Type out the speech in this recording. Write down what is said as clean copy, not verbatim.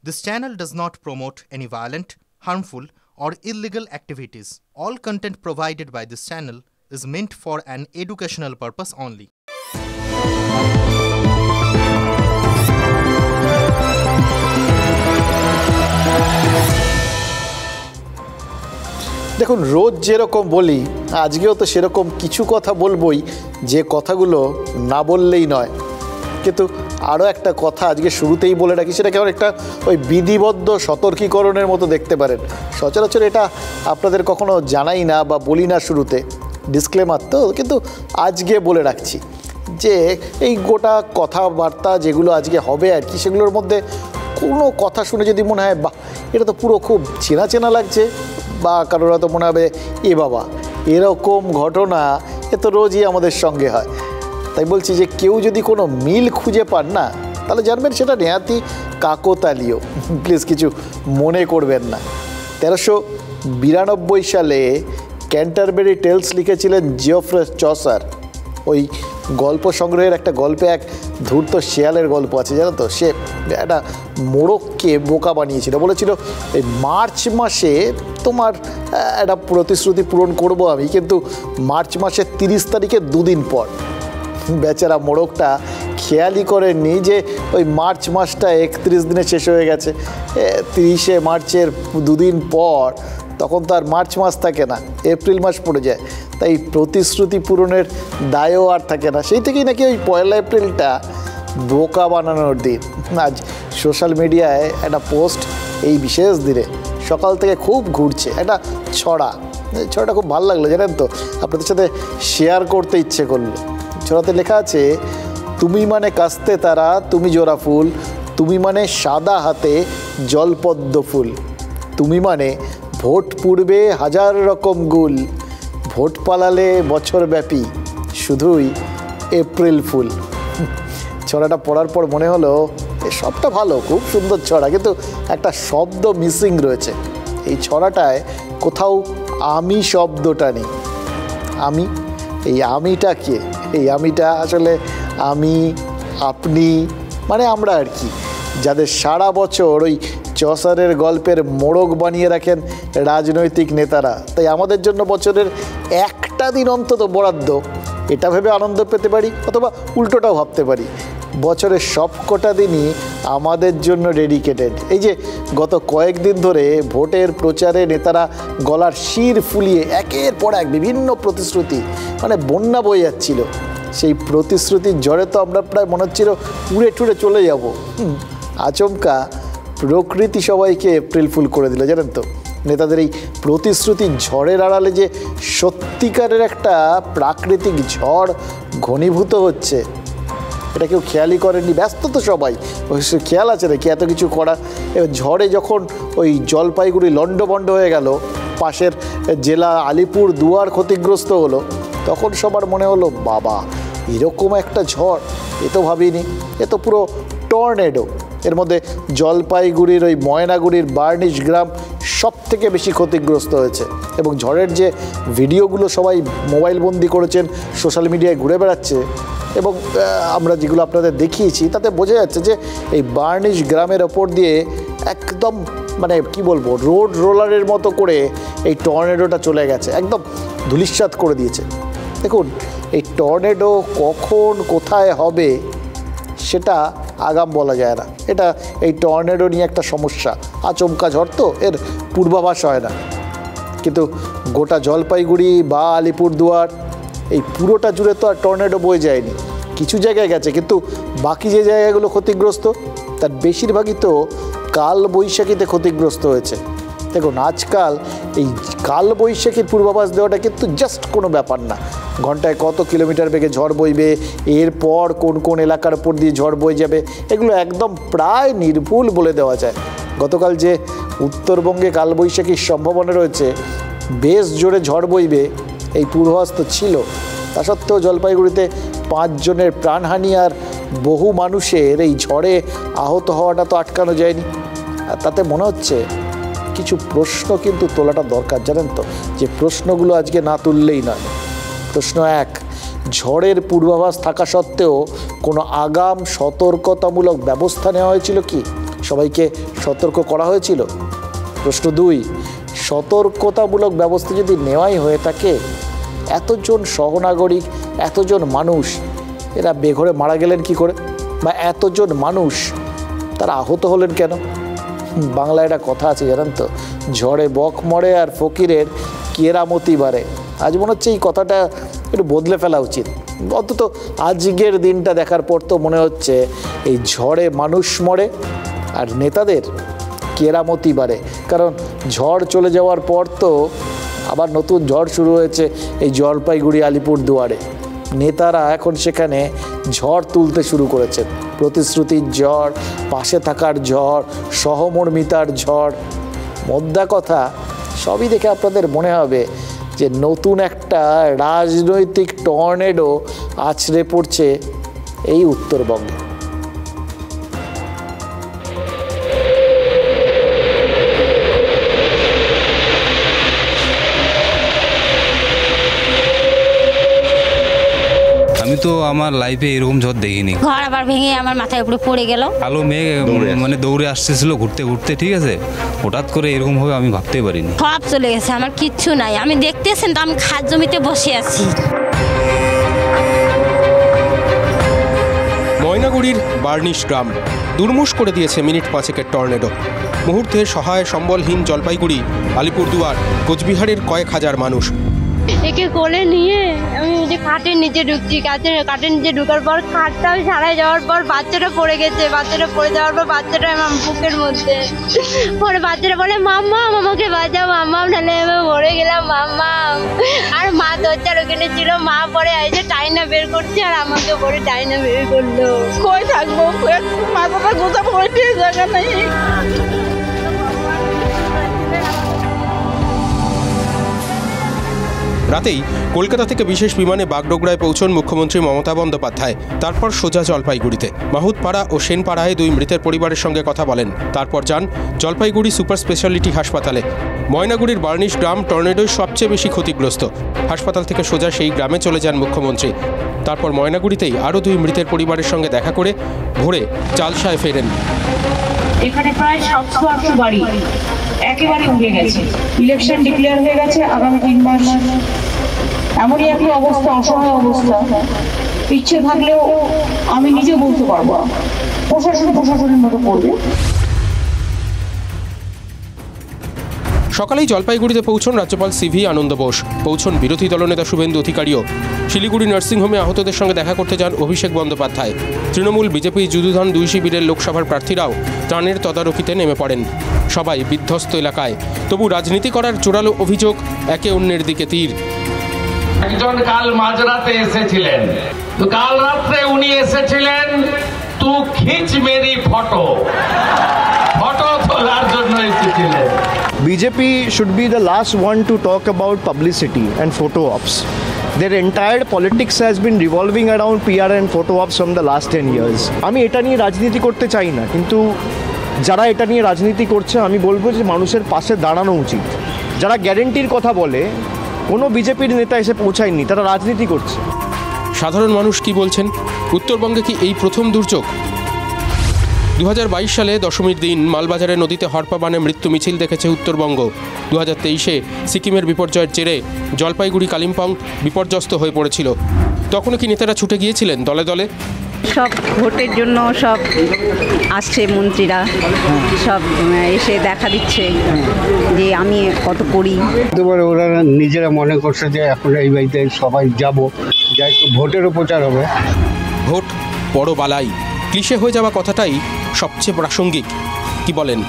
This channel does not promote any violent, harmful, or illegal activities. All content provided by this channel is meant for an educational purpose only. দেখুন, রোজ যেরকম বলি আজকেও তো সেরকম কিছু কথা বলবই, যে কথাগুলো না বললেই নয়। কিন্তু আরও একটা কথা আজকে শুরুতেই বলে রাখি, সেটা কেমন একটা ওই বিধিবদ্ধ সতর্কীকরণের মতো দেখতে পারেন। সচরাচর এটা আপনাদের কখনো জানাই না বা বলি না শুরুতে, ডিসক্লেমার তো, কিন্তু আজকে বলে রাখছি যে এই গোটা কথাবার্তা যেগুলো আজকে হবে আর কি, সেগুলোর মধ্যে কোনো কথা শুনে যদি মনে হয় বাহ, এটা তো পুরো খুব চেনা চেনা লাগছে, বা কারোর হয়তো মনে হবে এ বাবা এরকম ঘটনা এ তো রোজই আমাদের সঙ্গে হয়। তাই বলছি যে কেউ যদি কোনো মিল খুঁজে পান না, তাহলে জানবেন সেটা নেহাতি কাকতালীয়। প্লিজ কিছু মনে করবেন না। 1392 সালে ক্যান্টারবেরি টেলস লিখেছিলেন জিওফ্রে চসার। ওই গল্প সংগ্রহের একটা গল্পে এক ধূর্ত শেয়ালের গল্প আছে, জানো তো। সে একটা মোড়ককে বোকা বানিয়েছিল, বলেছিল এই মার্চ মাসে তোমার একটা প্রতিশ্রুতি পূরণ করব আমি, কিন্তু মার্চ মাসের 30 তারিখে দুদিন পর। বেচারা মোড়কটা খেয়ালই করেননি যে ওই মার্চ মাসটা 31 দিনে শেষ হয়ে গেছে। 30শে মার্চের দুদিন পর তখন তো আর মার্চ মাস থাকে না, এপ্রিল মাস পড়ে যায়। তাই প্রতিশ্রুতি পূরণের দায়ও আর থাকে না। সেই থেকেই নাকি ওই 1 এপ্রিলটা বোকা বানানোর দিন। আজ সোশ্যাল মিডিয়ায় একটা পোস্ট এই বিশেষ দিনে সকাল থেকে খুব ঘুরছে, একটা ছড়াটা খুব ভালো লাগলো, জানেন তো, আপনাদের সাথে শেয়ার করতে ইচ্ছে করলো। ছড়াতে লেখা আছে, তুমি মানে কাস্তে তারা, তুমি জোড়া ফুল, তুমি মানে সাদা হাতে জলপদ্ম ফুল, তুমি মানে ভোট পূর্বে 1000 রকম গুল, ভোট পালালে বছর ব্যাপী শুধুই এপ্রিল ফুল। ছড়াটা পড়ার পর মনে হলো সবটা ভালো, খুব সুন্দর ছড়া, কিন্তু একটা শব্দ মিসিং রয়েছে। এই ছড়াটায় কোথাও আমি শব্দটা নেই। আমি, এই আমিটা কে? এই আমিটা আসলে আমি, আপনি, মানে আমরা আর কি, যাদের সারা বছর ওই চসারের গল্পের মোড়ক বানিয়ে রাখেন রাজনৈতিক নেতারা। তাই আমাদের জন্য বছরের একটা দিন অন্তত বরাদ্দ, এটা ভেবে আনন্দ পেতে পারি, অথবা উল্টোটাও ভাবতে পারি, বছরের সবকটা দিনই আমাদের জন্য ডেডিকেটেড। এই যে গত কয়েকদিন ধরে ভোটের প্রচারে নেতারা গলার শির ফুলিয়ে একের পর এক বিভিন্ন প্রতিশ্রুতি, মানে বন্যা বয়ে যাচ্ছিল। সেই প্রতিশ্রুতির ঝড়ে তো আমরা প্রায় মনে হচ্ছিল উড়ে টুড়ে চলে যাব। আচমকা প্রকৃতি সবাইকে এপ্রিল ফুল করে দিল, জানেন তো। নেতাদের এই প্রতিশ্রুতির ঝড়ের আড়ালে যে সত্যিকারের একটা প্রাকৃতিক ঝড় ঘনীভূত হচ্ছে, এটা কেউ খেয়ালই করেনি। ব্যস্ত তো সবাই, খেয়াল আছে নাকি এত কিছু করা। এবার ঝড়ে যখন ওই জলপাইগুড়ি লণ্ডভণ্ড হয়ে গেল, পাশের জেলা আলিপুর দুয়ার ক্ষতিগ্রস্ত হলো, তখন সবার মনে হলো বাবা এরকম একটা ঝড় এ তো ভাবিনি, এ তো পুরো টর্নেডো। এর মধ্যে জলপাইগুড়ির ওই ময়নাগুড়ির বার্নিশ গ্রাম সব থেকে বেশি ক্ষতিগ্রস্ত হয়েছে। এবং ঝড়ের যে ভিডিওগুলো সবাই মোবাইল বন্দি করেছেন, সোশ্যাল মিডিয়ায় ঘুরে বেড়াচ্ছে, এবং আমরা যেগুলো আপনাদের দেখিয়েছি তাতে বোঝা যাচ্ছে যে এই বার্নিশ গ্রামের ওপর দিয়ে একদম মানে কি বলবো, রোড রোলারের মতো করে এই টর্নেডোটা চলে গেছে, একদম ধূলিসাৎ করে দিয়েছে। দেখুন, এই টর্নেডো কখন কোথায় হবে সেটা আগাম বলা যায় না। এটা এই টর্নেডো নিয়ে একটা সমস্যা, আচমকা ঝড় তো, এর পূর্বাভাস হয় না। কিন্তু গোটা জলপাইগুড়ি বা আলিপুরদুয়ার এই পুরোটা জুড়ে তো আর টর্নেডো বয়ে যায়নি, কিছু জায়গায় গেছে, কিন্তু বাকি যে জায়গাগুলো ক্ষতিগ্রস্ত তার বেশিরভাগই তো কাল বৈশাখীতে ক্ষতিগ্রস্ত হয়েছে। দেখুন, আজকাল এই কাল বৈশাখীর পূর্বাভাস দেওয়াটা কিন্তু জাস্ট কোনো ব্যাপার না। ঘন্টায় কত কিলোমিটার বেগে ঝড় বইবে, এরপর কোন কোন এলাকার উপর দিয়ে ঝড় বয়ে যাবে, এগুলো একদম প্রায় নির্ভুল বলে দেওয়া যায়। গতকাল যে উত্তরবঙ্গে কালবৈশাখীর সম্ভাবনা রয়েছে, বেশ জোরে ঝড় বইবে, এই পূর্বাভাস তো ছিল। তা সত্ত্বেও জলপাইগুড়িতে 5 জনের প্রাণহানি আর বহু মানুষের এই ঝড়ে আহত হওয়াটা তো আটকানো যায়নি। আর তাতে মনে হচ্ছে কিছু প্রশ্ন কিন্তু তোলাটা দরকার, জানেন তো, যে প্রশ্নগুলো আজকে না তুললেই নয়। প্রশ্ন 1, ঝড়ের পূর্বাভাস থাকা সত্ত্বেও কোনো আগাম সতর্কতামূলক ব্যবস্থা নেওয়া হয়েছিল কি? সবাইকে সতর্ক করা হয়েছিল? প্রশ্ন 2, সতর্কতামূলক ব্যবস্থা যদি নেওয়াই হয়ে থাকে, এতজন সহনাগরিক, এতজন মানুষ এরা বেঘরে মারা গেলেন কি করে, বা এতজন মানুষ তারা আহত হলেন কেন? বাংলায় একটা কথা আছে জানেন তো, ঝড়ে বক মরে আর ফকিরের কেরামতি বাড়ে। আজ মনে হচ্ছে এই কথাটা একটু বদলে ফেলা উচিত। অন্তত আজকের দিনটা দেখার পর তো মনে হচ্ছে এই ঝড়ে মানুষ মরে আর নেতাদের কেরামতি বাড়ে। কারণ ঝড় চলে যাওয়ার পর তো আবার নতুন ঝড় শুরু হয়েছে এই জলপাইগুড়ি আলিপুরদুয়ারে। নেতারা এখন সেখানে ঝড় তুলতে শুরু করেছেন, প্রতিশ্রুতির ঝড়, পাশে থাকার ঝড়, সহমর্মিতার ঝড়। মোদ্দা কথা সবই দেখে আপনাদের মনে হবে যে নতুন একটা রাজনৈতিক টর্নেডো আছড়ে পড়ছে এই উত্তরবঙ্গে। আমি তো আমার লাইফে এরকম ঝড় দেখিনি। ঘর আবার ভেঙে আমার মাথায় উপরে পড়ে গেল। কালো মেঘ মানে দৌড়ে আসতেছিল ঘুরতে ঘুরতে, ঠিক আছে, হঠাৎ করে এরকম হবে আমি ভাবতেই পারিনি। সব চলে গেছে, আমার কিচ্ছু নাই। আমি দেখতেছেন তো, আমি খাদ জমিতে বসে আছি। ময়নাগুড়ির বার্নিশ গ্রাম দুর্মুষ করে দিয়েছে মিনিট 5 টর্নেডো। মুহূর্তে সহায় সম্বলহীন জলপাইগুড়ি, আলিপুরদুয়ার, কোচবিহারের কয়েক হাজার মানুষ। একে কোলে নিয়ে আমি যে খাটের নিচে ঢুকছি, কাঠের নিচে ঢুকার পর খাটটা সারাই যাওয়ার পর বাচ্চাটা পড়ে গেছে। বাচ্চাটা পড়ে যাওয়ার পর বাচ্চাটা আমার বুকের মধ্যে পরে বাচ্চাটা বলে মাম্মা আমাকে বাঁচাও, মাম্মা নাহলে আমি মরে গেলাম মাম্মা। আর মা দরজার ওখানে ছিল, মা পরে এসে টাইনা বের করছে আর আমাকে পরে টাইনা বের করলো। কই থাকবো, মাথাটা গোছা পড়ে জায়গা নেই। রাতেই কলকাতা থেকে বিশেষ বিমানে বাগডোগরায় পৌঁছন মুখ্যমন্ত্রী মমতা বন্দ্যোপাধ্যায়। তারপর সোজা জলপাইগুড়িতে মাহুতপাড়া ও সেনপাড়ায় 2 মৃতের পরিবারের সঙ্গে কথা বলেন। তারপর যান জলপাইগুড়ি সুপার স্পেশালিটি হাসপাতালে। ময়নাগুড়ির বার্নিশ গ্রাম টর্নেডোয় সবচেয়ে বেশি ক্ষতিগ্রস্ত। হাসপাতাল থেকে সোজা সেই গ্রামে চলে যান মুখ্যমন্ত্রী। তারপর ময়নাগুড়িতেই আরও 2 মৃতের পরিবারের সঙ্গে দেখা করে ভোরে চালসায় ফেরেন। এখানে প্রায় 700-800 বাড়ি একেবারে উড়ে গেছে। ইলেকশন ডিক্লেয়ার হয়ে গেছে আগামী 3 মাস। এমনই একটি অবস্থা, অসহায় অবস্থা। ইচ্ছে থাকলেও আমি নিজে বলতে পারবো প্রশাসনের মতো পড়বে। সকালেই জলপাইগুড়িতে পৌঁছন রাজ্যপাল সিভি আনন্দ বোস, পৌঁছন বিরোধী দলনেতা শুভেন্দু অধিকারীও। শিলিগুড়ি নার্সিংহোমে আহতদের সঙ্গে দেখা করতে যান অভিষেক বন্দ্যোপাধ্যায়। তৃণমূল, বিজেপি, যুযুধান 2 শিবিরের লোকসভার প্রার্থীরাও ত্রাণের তদারকিতে নেমে পড়েন। সবাই বিধ্বস্ত এলাকায়। তবু রাজনীতি করার জোরালো অভিযোগ, একে অন্যের দিকে তীর। একজন কাল মাঝরাতে এসেছিলেন, তো কাল রাত্রে উনি এসেছিলেন তু খিচ মেরি ফটো তোলার জন্য এসেছিলেন। BJP should be the last one to talk about publicity and photo ops. Their entire politics has been revolving around PR and photo ops from the last 10 years. আমি এটা নিয়ে রাজনীতি করতে চাই না, কিন্তু যারা এটা নিয়ে রাজনীতি করছে আমি বলবো যে মানুষের পাশে দাঁড়ানো উচিত। যারা গ্যারেন্টির কথা বলে, কোনো বিজেপির নেতা এসে পৌঁছায়নি, তারা রাজনীতি করছে। সাধারণ মানুষ কি বলছেন? উত্তরবঙ্গে কি এই প্রথম দুর্যোগ? 2022 সালে দশমীর দিন মালবাজারে নদীতে হরপা বানে মৃত্যু মিছিল দেখেছে উত্তরবঙ্গ। 2023-এ সিকিমের বিপর্যয়ের জেরে জলপাইগুড়ি, কালিম্পং বিপর্যস্ত হয়ে পড়েছিল। তখনও কি নেতারা ছুটে গিয়েছিলেন দলে দলে? সব ভোটের জন্য সব আসছে মন্ত্রীরা, সব এসে দেখা দিচ্ছে যে আমি কত করি। ওরা নিজেরা মনে করছে যে এখন এই বাড়িতে সবাই যাব, যা একটু ভোটেরও প্রচার হবে। ভোট বড় বালাই, ক্লিশে হয়ে যাওয়া কথাটাই সবচেয়ে প্রাসঙ্গিক। কি বলেন?